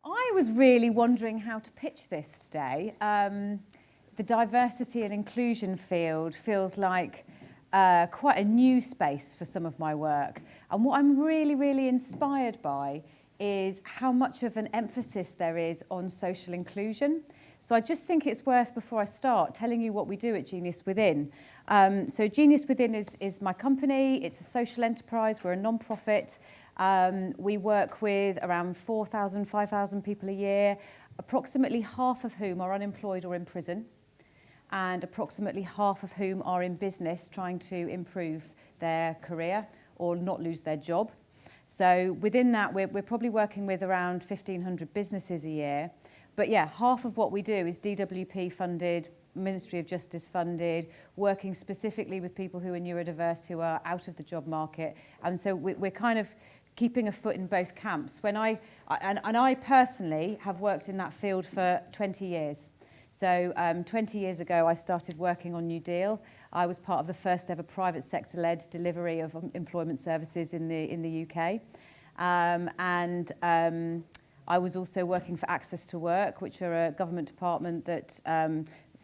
I was really wondering how to pitch this today. The diversity and inclusion field feels like quite a new space for some of my work. And what I'm really inspired by is how much of an emphasis there is on social inclusion. So I just think it's worth, before I start, telling you what we do at Genius Within. So Genius Within is my company. It's a social enterprise. We're a non-profit. We work with around 4,000, 5,000 people a year, approximately half of whom are unemployed or in prison, and approximately half of whom are in business trying to improve their career or not lose their job. So within that, we're probably working with around 1,500 businesses a year. But yeah, half of what we do is DWP funded, Ministry of Justice funded, working specifically with people who are neurodiverse, who are out of the job market. And so we're kind of keeping a foot in both camps. I personally have worked in that field for 20 years. So 20 years ago, I started working on New Deal. I was part of the first ever private sector-led delivery of employment services in the UK. I was also working for Access to Work, which are a government department that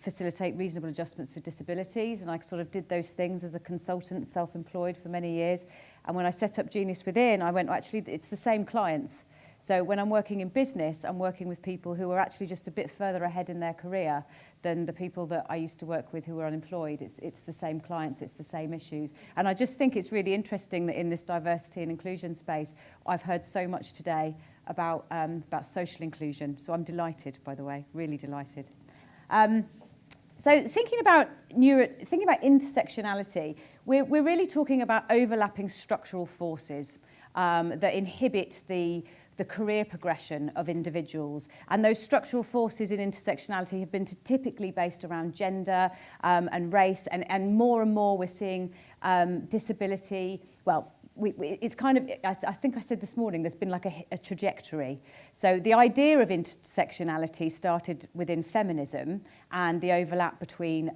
facilitate reasonable adjustments for disabilities. And I sort of did those things as a consultant, self-employed for many years. And when I set up Genius Within, I went, actually, it's the same clients. So when I'm working in business, I'm working with people who are actually just a bit further ahead in their career than the people that I used to work with who were unemployed. It's the same clients, it's the same issues. And I just think it's really interesting that in this diversity and inclusion space, I've heard so much today about social inclusion. So I'm delighted, by the way, really delighted. So thinking about intersectionality, we're really talking about overlapping structural forces that inhibit the career progression of individuals. And those structural forces in intersectionality have been typically based around gender and race, and more we're seeing disability. Well, it's kind of, I think I said this morning, there's been like a trajectory. So the idea of intersectionality started within feminism and the overlap between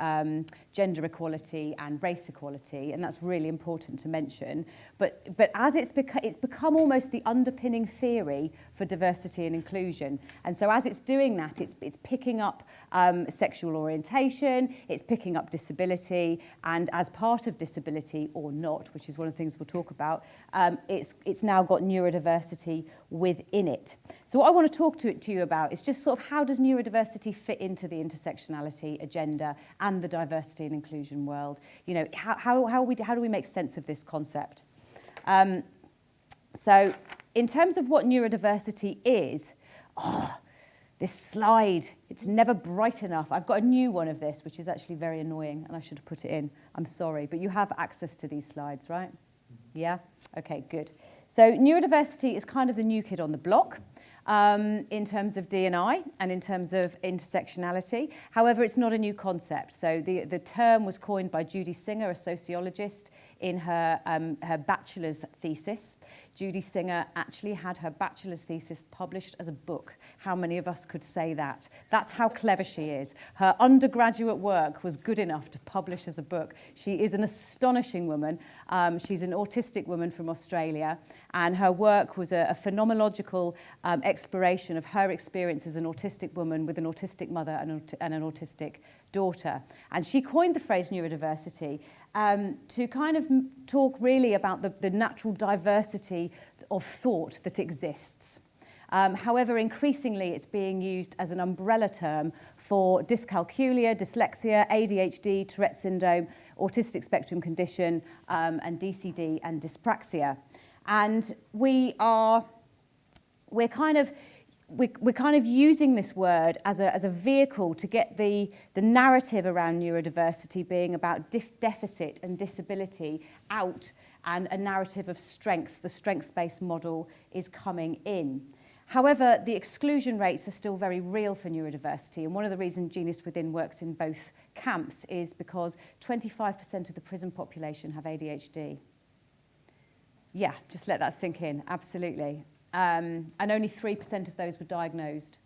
gender equality and race equality, and that's really important to mention. But as it's become almost the underpinning theory for diversity and inclusion. And so as it's doing that, it's picking up sexual orientation, it's picking up disability, and as part of disability or not, which is one of the things we'll talk about, it's now got neurodiversity within it. So what I want to talk to you about is just sort of how does neurodiversity fit into the intersectionality agenda and the diversity and inclusion world? You know, how do we make sense of this concept? So in terms of what neurodiversity is, this slide, it's never bright enough. I've got a new one of this, which is actually very annoying, and I should have put it in. I'm sorry, but you have access to these slides, right? Yeah? Okay, good. So neurodiversity is kind of the new kid on the block in terms of D&I and in terms of intersectionality. However, it's not a new concept. So the term was coined by Judy Singer, a sociologist, in her bachelor's thesis. Judy Singer actually had her bachelor's thesis published as a book. How many of us could say that? That's how clever she is. Her undergraduate work was good enough to publish as a book. She is an astonishing woman. She's an autistic woman from Australia, and her work was a phenomenological exploration of her experience as an autistic woman with an autistic mother and an autistic daughter. And she coined the phrase neurodiversity to kind of talk really about the natural diversity of thought that exists. However, increasingly it's being used as an umbrella term for dyscalculia, dyslexia, ADHD, Tourette syndrome, autistic spectrum condition, and DCD and dyspraxia. And we're kind of using this word as a vehicle to get the narrative around neurodiversity being about deficit and disability out, and a narrative of strengths. The strengths-based model is coming in. However, the exclusion rates are still very real for neurodiversity, and one of the reasons Genius Within works in both camps is because 25% of the prison population have ADHD. Yeah, just let that sink in, absolutely. And only 3% of those were diagnosed.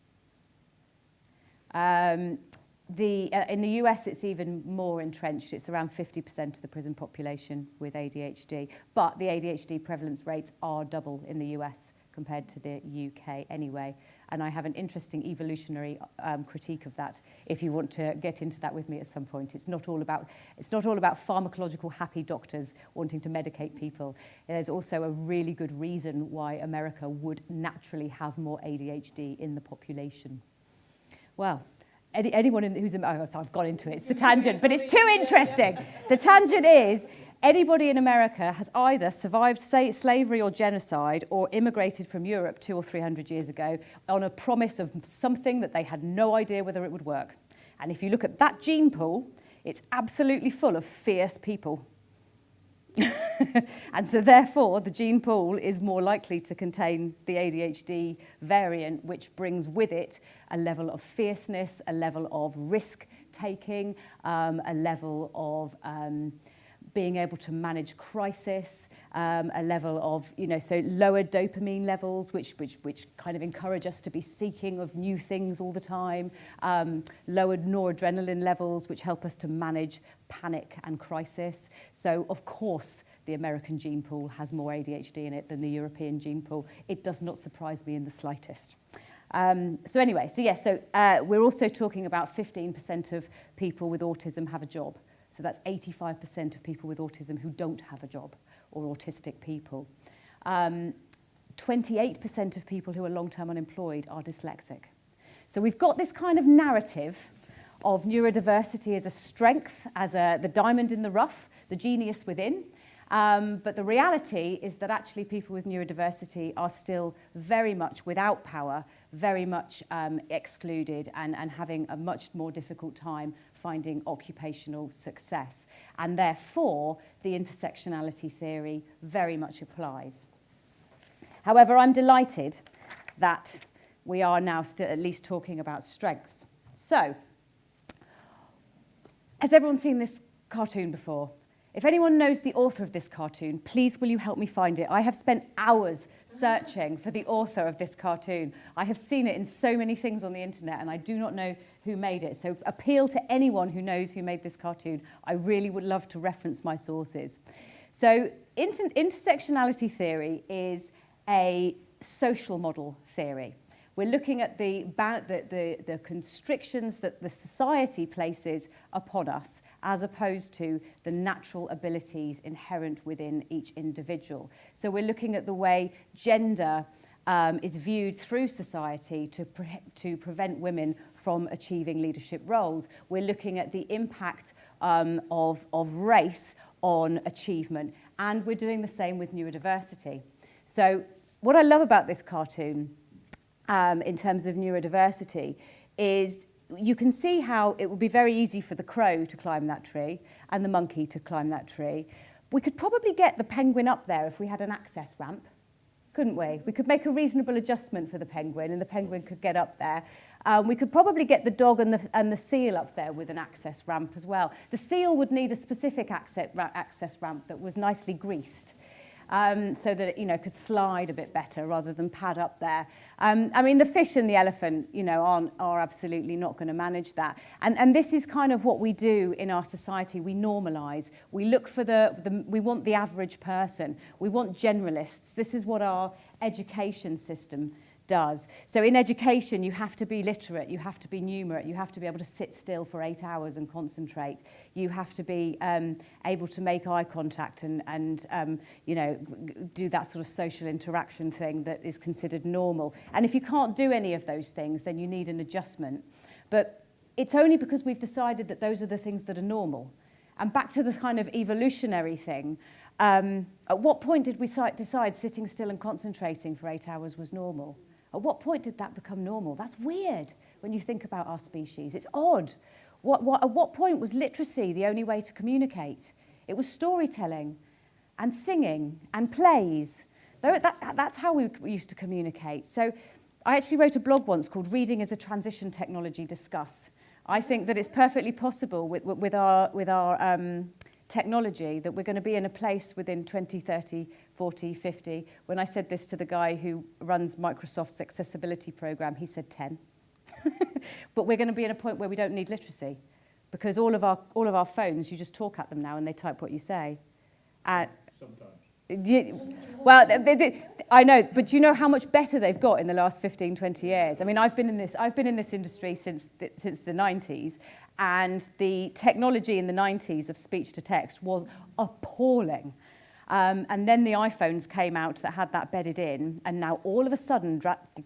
In the US, it's even more entrenched. It's around 50% of the prison population with ADHD. But the ADHD prevalence rates are double in the US compared to the UK anyway. And I have an interesting evolutionary critique of that if you want to get into that with me at some point. It's not all about pharmacological happy doctors wanting to medicate people. There's also a really good reason why America would naturally have more ADHD in the population. Well, anyone who's... Oh, so I've gone into it. It's the tangent, but it's too interesting. The tangent is... Anybody in America has either survived slavery or genocide or immigrated from Europe 200 or 300 years ago on a promise of something that they had no idea whether it would work. And if you look at that gene pool, it's absolutely full of fierce people. And so therefore, the gene pool is more likely to contain the ADHD variant, which brings with it a level of fierceness, a level of risk-taking, a level of... being able to manage crisis, a level of, so lower dopamine levels, which kind of encourage us to be seeking of new things all the time, lowered noradrenaline levels, which help us to manage panic and crisis. So, of course, the American gene pool has more ADHD in it than the European gene pool. It does not surprise me in the slightest. We're also talking about 15% of people with autism have a job. So that's 85% of people with autism who don't have a job, or autistic people. 28% of people who are long-term unemployed are dyslexic. So we've got this kind of narrative of neurodiversity as a strength, as the diamond in the rough, the genius within. But the reality is that actually people with neurodiversity are still very much without power, very much excluded and having a much more difficult time finding occupational success. And therefore, the intersectionality theory very much applies. However, I'm delighted that we are now still at least talking about strengths. So, has everyone seen this cartoon before? If anyone knows the author of this cartoon, please will you help me find it? I have spent hours searching for the author of this cartoon. I have seen it in so many things on the internet and I do not know who made it. So appeal to anyone who knows who made this cartoon. I really would love to reference my sources. So intersectionality theory is a social model theory. We're looking at the constrictions that the society places upon us as opposed to the natural abilities inherent within each individual. So we're looking at the way gender is viewed through society to prevent women from achieving leadership roles. We're looking at the impact of race on achievement, and we're doing the same with neurodiversity. So what I love about this cartoon in terms of neurodiversity is you can see how it would be very easy for the crow to climb that tree and the monkey to climb that tree. We could probably get the penguin up there if we had an access ramp, couldn't we? We could make a reasonable adjustment for the penguin and the penguin could get up there. We could probably get the dog and the seal up there with an access ramp as well. The seal would need a specific access ramp that was nicely greased. So that it could slide a bit better rather than pad up there. I mean, the fish and the elephant, are absolutely not going to manage that. And this is kind of what we do in our society. We normalise. We look for we want the average person. We want generalists. This is what our education system does. So in education, you have to be literate, you have to be numerate, you have to be able to sit still for 8 hours and concentrate. You have to be able to make eye contact and do that sort of social interaction thing that is considered normal. And if you can't do any of those things, then you need an adjustment. But it's only because we've decided that those are the things that are normal. And back to the kind of evolutionary thing, at what point did we decide sitting still and concentrating for 8 hours was normal? At what point did that become normal? That's weird when you think about our species. It's odd. At what point was literacy the only way to communicate? It was storytelling and singing and plays. That's how we used to communicate. So I actually wrote a blog once called Reading as a Transition Technology Discuss. I think that it's perfectly possible with our technology that we're going to be in a place within 20, 30, 40, 50. When I said this to the guy who runs Microsoft's accessibility program, he said 10. But we're going to be in a point where we don't need literacy because all of our phones, you just talk at them now and they type what you say. Sometimes. I know, but do you know how much better they've got in the last 15, 20 years? I mean, I've been in this industry since the 90s, and the technology in the 90s of speech to text was appalling. And then the iPhones came out that had that bedded in, and now all of a sudden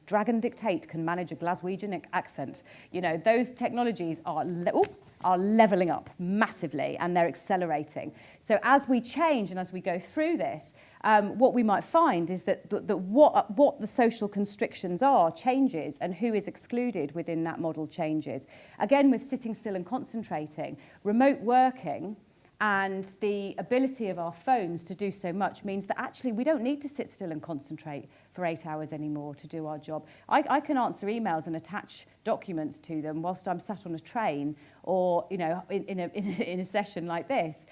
Dragon Dictate can manage a Glaswegian accent. You know, those technologies are leveling up massively, and they're accelerating. So as we change and as we go through this, what we might find is that what the social constrictions are changes, and who is excluded within that model changes. Again, with sitting still and concentrating, remote working and the ability of our phones to do so much means that actually we don't need to sit still and concentrate for 8 hours anymore to do our job. I can answer emails and attach documents to them whilst I'm sat on a train or, you know, in a session like this.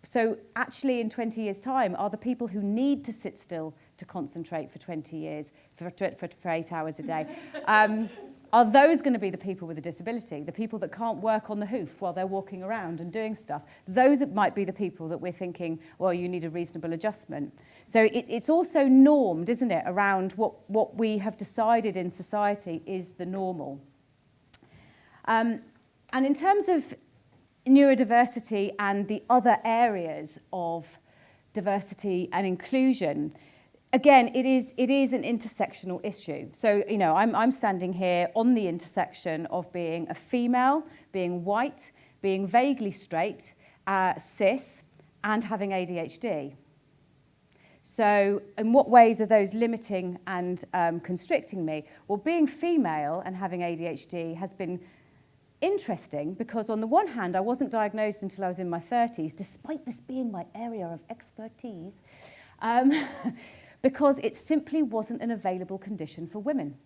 So actually in 20 years' time, are the people who need to sit still to concentrate for 20 years, for 8 hours a day, are those going to be the people with a disability, the people that can't work on the hoof while they're walking around and doing stuff? Those might be the people that we're thinking, well, you need a reasonable adjustment. So it's also normed, isn't it, around what we have decided in society is the normal. And in terms of neurodiversity and the other areas of diversity and inclusion, again, it is an intersectional issue. So, you know, I'm standing here on the intersection of being a female, being white, being vaguely straight, cis, and having ADHD. So in what ways are those limiting and constricting me? Well, being female and having ADHD has been interesting because on the one hand, I wasn't diagnosed until I was in my 30s, despite this being my area of expertise. Because it simply wasn't an available condition for women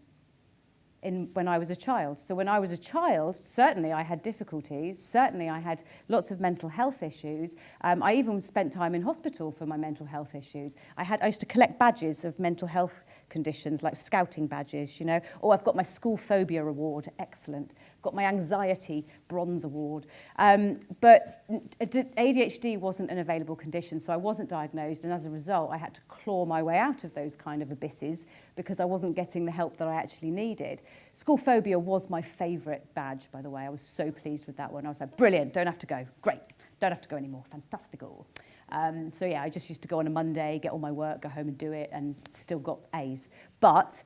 when I was a child. So when I was a child, certainly I had difficulties, certainly I had lots of mental health issues. I even spent time in hospital for my mental health issues. I used to collect badges of mental health conditions, like scouting badges, you know. Oh, I've got my school phobia award, excellent. Got my anxiety bronze award. But ADHD wasn't an available condition, so I wasn't diagnosed, and as a result, I had to claw my way out of those kind of abysses because I wasn't getting the help that I actually needed. School phobia was my favourite badge, by the way. I was so pleased with that one. I was like, brilliant, don't have to go. Great, don't have to go anymore. Fantastical. So yeah, I just used to go on a Monday, get all my work, go home and do it, and still got A's. But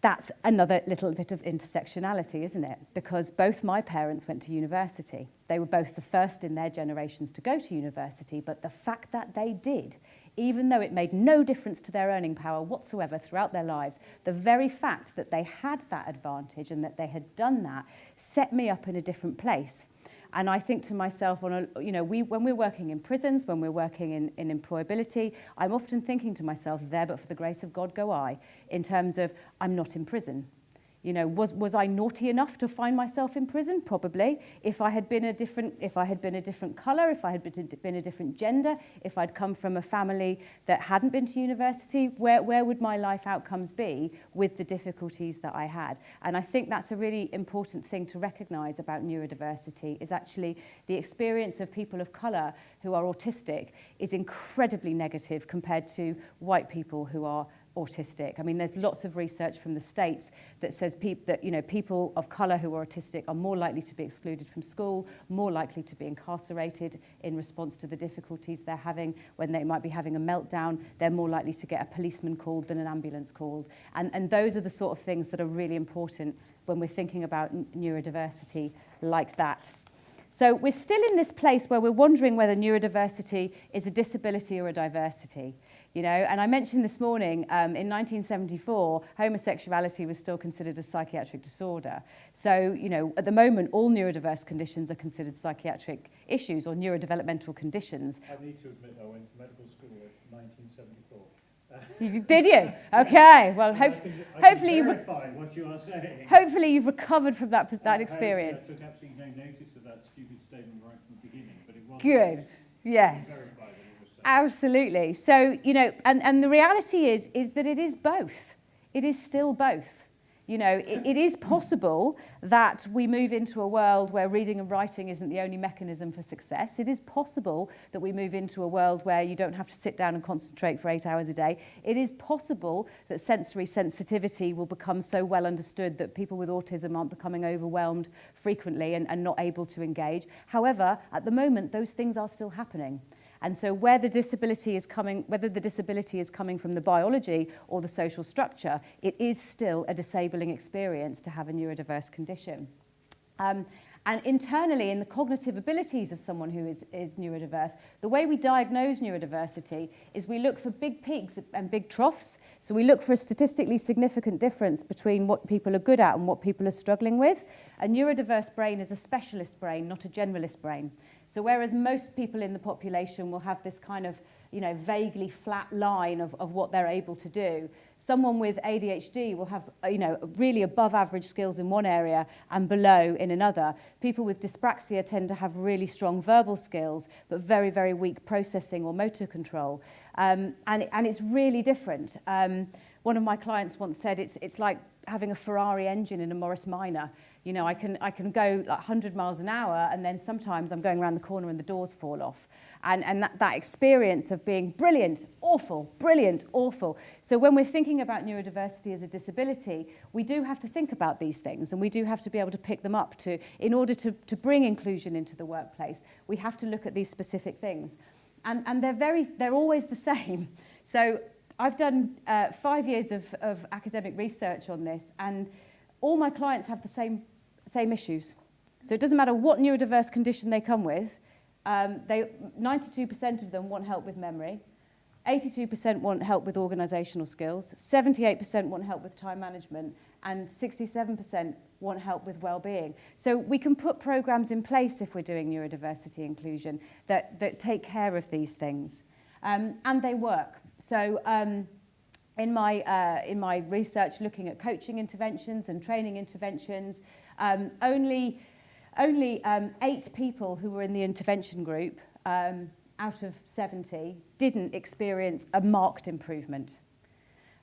that's another little bit of intersectionality, isn't it? Because both my parents went to university. They were both the first in their generations to go to university, but the fact that they did, even though it made no difference to their earning power whatsoever throughout their lives, the very fact that they had that advantage and that they had done that set me up in a different place. And I think to myself, when we're working in prisons, when we're working in employability, I'm often thinking to myself, there but for the grace of God go I, in terms of I'm not in prison. You know, was I naughty enough to find myself in prison? Probably. If I had been a different colour, if I had been a different gender, if I'd come from a family that hadn't been to university, where would my life outcomes be with the difficulties that I had? And I think that's a really important thing to recognise about neurodiversity, is actually the experience of people of colour who are autistic is incredibly negative compared to white people who are autistic. I mean, there's lots of research from the States that says people of colour who are autistic are more likely to be excluded from school, more likely to be incarcerated in response to the difficulties they're having. When they might be having a meltdown, they're more likely to get a policeman called than an ambulance called. And those are the sort of things that are really important when we're thinking about neurodiversity like that. So we're still in this place where we're wondering whether neurodiversity is a disability or a diversity. You know, and I mentioned this morning, in 1974, homosexuality was still considered a psychiatric disorder. So, you know, at the moment, all neurodiverse conditions are considered psychiatric issues or neurodevelopmental conditions. I need to admit, I went to medical school in 1974. Did you? Okay. Well, hopefully you've verify what you are saying. Hopefully you've recovered from that experience. I took absolutely no notice of that stupid statement right from the beginning, but it was good. Yes. Absolutely. So, you know, and the reality is that it is both. It is still both. You know, it is possible that we move into a world where reading and writing isn't the only mechanism for success. It is possible that we move into a world where you don't have to sit down and concentrate for 8 hours a day. It is possible that sensory sensitivity will become so well understood that people with autism aren't becoming overwhelmed frequently and not able to engage. However, at the moment, those things are still happening. And so whether the disability is coming from the biology or the social structure, it is still a disabling experience to have a neurodiverse condition. And internally, in the cognitive abilities of someone who is neurodiverse, the way we diagnose neurodiversity is we look for big peaks and big troughs. So we look for a statistically significant difference between what people are good at and what people are struggling with. A neurodiverse brain is a specialist brain, not a generalist brain. So whereas most people in the population will have this kind of, you know, vaguely flat line of what they're able to do, someone with ADHD will have, you know, really above average skills in one area and below in another. People with dyspraxia tend to have really strong verbal skills, but very, very weak processing or motor control. And it's really different. One of my clients once said it's like having a Ferrari engine in a Morris Minor. You know, I can go like 100 miles an hour, and then sometimes I'm going around the corner and the doors fall off. And that experience of being brilliant, awful, brilliant, awful. So when we're thinking about neurodiversity as a disability, we do have to think about these things, and we do have to be able to pick them up in order to bring inclusion into the workplace. We have to look at these specific things. And they're always the same. So I've done 5 years of academic research on this, and all my clients have the same issues. So it doesn't matter what neurodiverse condition they come with, 92% of them want help with memory, 82% want help with organisational skills, 78% want help with time management, and 67% want help with well-being. So we can put programs in place if we're doing neurodiversity inclusion that take care of these things. And they work. So in my research looking at coaching interventions and training interventions, only 8 people who were in the intervention group out of 70 didn't experience a marked improvement.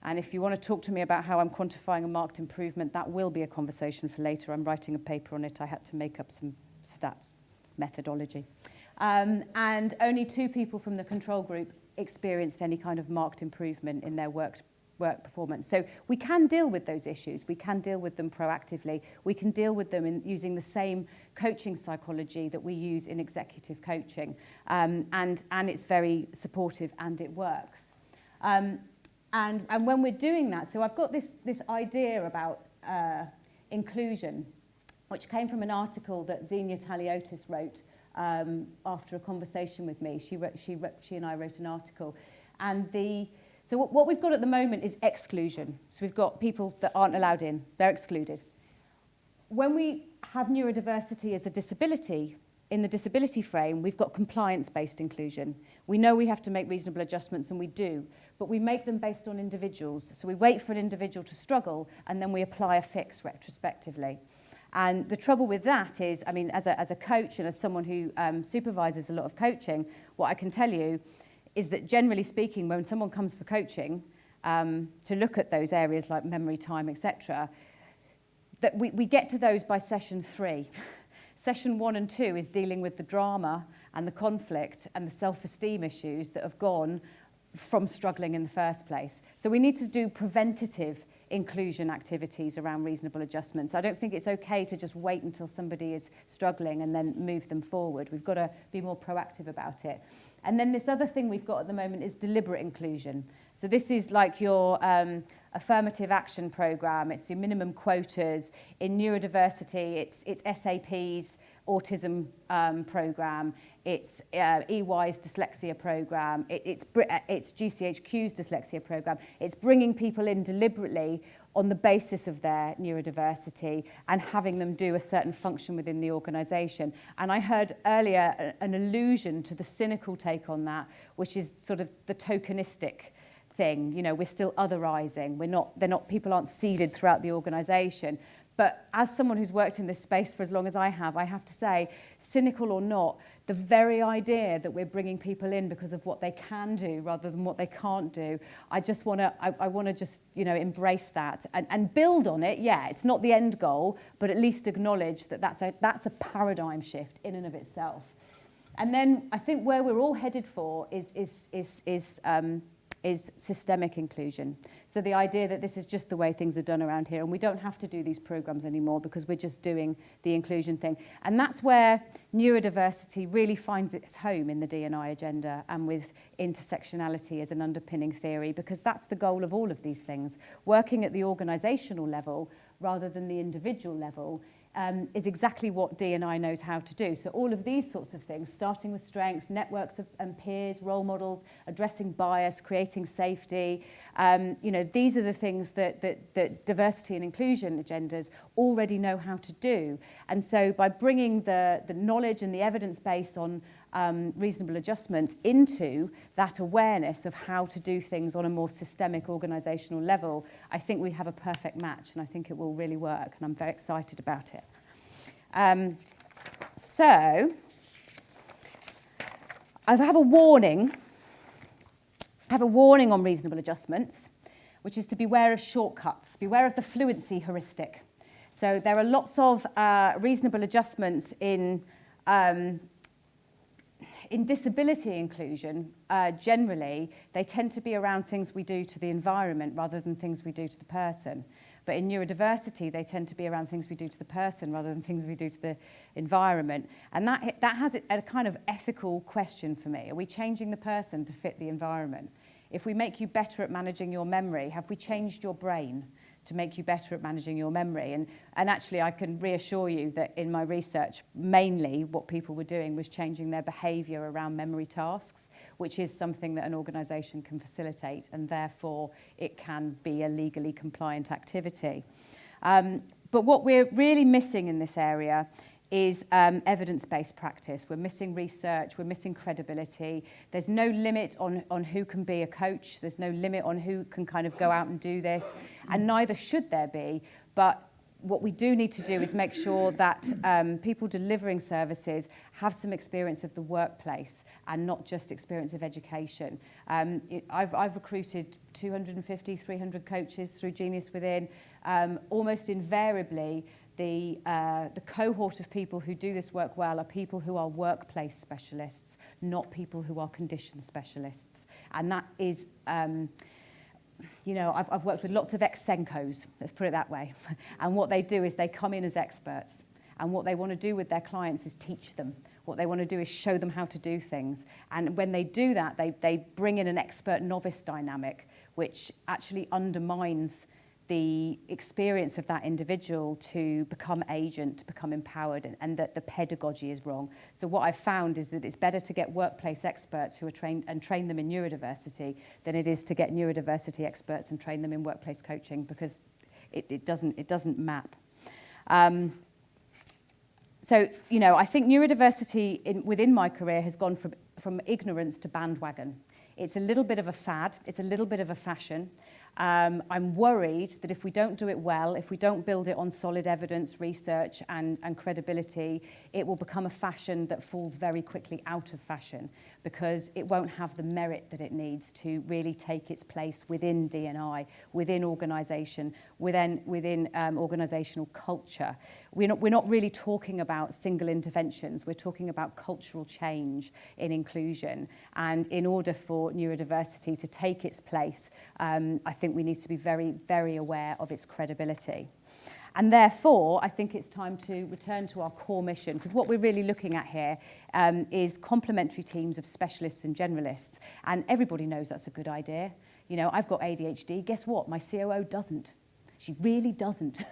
And if you want to talk to me about how I'm quantifying a marked improvement, that will be a conversation for later. I'm writing a paper on it. I had to make up some stats methodology. And only 2 people from the control group experienced any kind of marked improvement in their work performance. So we can deal with those issues. We can deal with them proactively. We can deal with them in using the same coaching psychology that we use in executive coaching. And it's very supportive and it works. And when we're doing that, so I've got this idea about inclusion, which came from an article that Xenia Taliotis wrote after a conversation with me. She and I wrote an article. And so what we've got at the moment is exclusion. So we've got people that aren't allowed in. They're excluded. When we have neurodiversity as a disability, in the disability frame, we've got compliance-based inclusion. We know we have to make reasonable adjustments, and we do, but we make them based on individuals. So we wait for an individual to struggle, and then we apply a fix retrospectively. And the trouble with that is, I mean, as a coach and as someone who supervises a lot of coaching, what I can tell you is that generally speaking, when someone comes for coaching to look at those areas like memory, time, etc., that we get to those by session 3. Session 1 and 2 is dealing with the drama and the conflict and the self-esteem issues that have gone from struggling in the first place. So we need to do preventative inclusion activities around reasonable adjustments. I don't think it's okay to just wait until somebody is struggling and then move them forward. We've got to be more proactive about it. And then this other thing we've got at the moment is deliberate inclusion. So this is like your affirmative action program. It's your minimum quotas. In neurodiversity, it's SAP's autism program. It's EY's dyslexia program. It's GCHQ's dyslexia program. It's bringing people in deliberately on the basis of their neurodiversity and having them do a certain function within the organisation. And I heard earlier an allusion to the cynical take on that, which is sort of the tokenistic thing. You know, we're still otherising. People aren't seeded throughout the organisation. But as someone who's worked in this space for as long as I have to say, cynical or not, the very idea that we're bringing people in because of what they can do rather than what they can't do, I want to just, embrace that and build on it. Yeah, it's not the end goal, but at least acknowledge that that's a paradigm shift in and of itself. And then I think where we're all headed for is systemic inclusion. So the idea that this is just the way things are done around here and we don't have to do these programs anymore because we're just doing the inclusion thing. And that's where neurodiversity really finds its home in the D&I agenda and with intersectionality as an underpinning theory, because that's the goal of all of these things. Working at the organisational level rather than the individual level is exactly what D&I knows how to do. So all of these sorts of things, starting with strengths, networks and peers, role models, addressing bias, creating safety, these are the things that diversity and inclusion agendas already know how to do. And so by bringing the knowledge and the evidence base on reasonable adjustments into that awareness of how to do things on a more systemic organisational level, I think we have a perfect match, and I think it will really work, and I'm very excited about it. So I have a warning. I have a warning on reasonable adjustments, which is to beware of shortcuts, beware of the fluency heuristic. So there are lots of reasonable adjustments in disability inclusion. Generally, they tend to be around things we do to the environment rather than things we do to the person. But in neurodiversity, they tend to be around things we do to the person rather than things we do to the environment. And that has a kind of ethical question for me. Are we changing the person to fit the environment? If we make you better at managing your memory, have we changed your brain to make you better at managing your memory? And actually, I can reassure you that in my research, mainly what people were doing was changing their behaviour around memory tasks, which is something that an organisation can facilitate, and therefore it can be a legally compliant activity. But what we're really missing in this area is evidence-based practice. We're missing research, we're missing credibility. There's no limit on who can be a coach. There's no limit on who can kind of go out and do this, and neither should there be. But what we do need to do is make sure that people delivering services have some experience of the workplace and not just experience of education. I've recruited 250, 300 coaches through Genius Within. Almost invariably, the cohort of people who do this work well are people who are workplace specialists, not people who are condition specialists. And that is, I've worked with lots of ex-Senkos, let's put it that way. And what they do is they come in as experts. And what they want to do with their clients is teach them. What they want to do is show them how to do things. And when they do that, they bring in an expert-novice dynamic, which actually undermines the experience of that individual to become agent, to become empowered, and that the pedagogy is wrong. So what I've found is that it's better to get workplace experts who are trained and train them in neurodiversity than it is to get neurodiversity experts and train them in workplace coaching, because it doesn't map. So, I think neurodiversity within my career has gone from ignorance to bandwagon. It's a little bit of a fad, it's a little bit of a fashion. I'm worried that if we don't do it well, if we don't build it on solid evidence, research and credibility, it will become a fashion that falls very quickly out of fashion, because it won't have the merit that it needs to really take its place within D&I, within organisation, within organisational culture. We're not really talking about single interventions, we're talking about cultural change in inclusion. And in order for neurodiversity to take its place, I think we need to be very, very aware of its credibility. And therefore, I think it's time to return to our core mission, because what we're really looking at here is complementary teams of specialists and generalists. And everybody knows that's a good idea. I've got ADHD. Guess what? My COO doesn't. She really doesn't.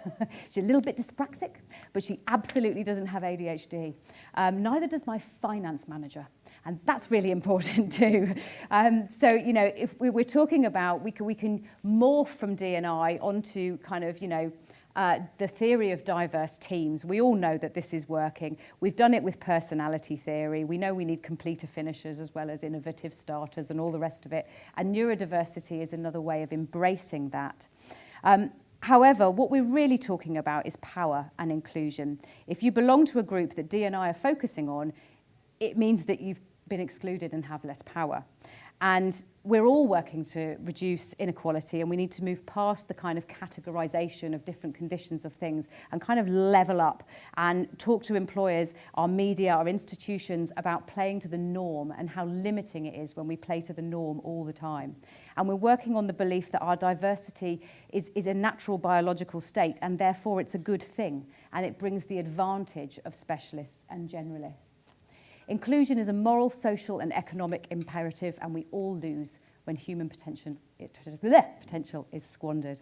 She's a little bit dyspraxic, but she absolutely doesn't have ADHD. Neither does my finance manager. And that's really important too. So, if we're talking about, we can morph from D&I onto kind of, the theory of diverse teams. We all know that this is working. We've done it with personality theory. We know we need completer finishers as well as innovative starters and all the rest of it. And neurodiversity is another way of embracing that. However, what we're really talking about is power and inclusion. If you belong to a group that D&I are focusing on, it means that you've been excluded and have less power. And we're all working to reduce inequality, and we need to move past the kind of categorization of different conditions of things and kind of level up and talk to employers, our media, our institutions about playing to the norm and how limiting it is when we play to the norm all the time. And we're working on the belief that our diversity is a natural biological state, and therefore it's a good thing, and it brings the advantage of specialists and generalists. Inclusion is a moral, social and economic imperative, and we all lose when human potential is squandered.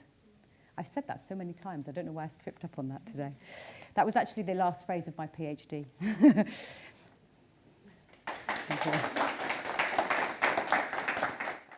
I've said that so many times, I don't know why I tripped up on that today. That was actually the last phrase of my PhD. Thank you.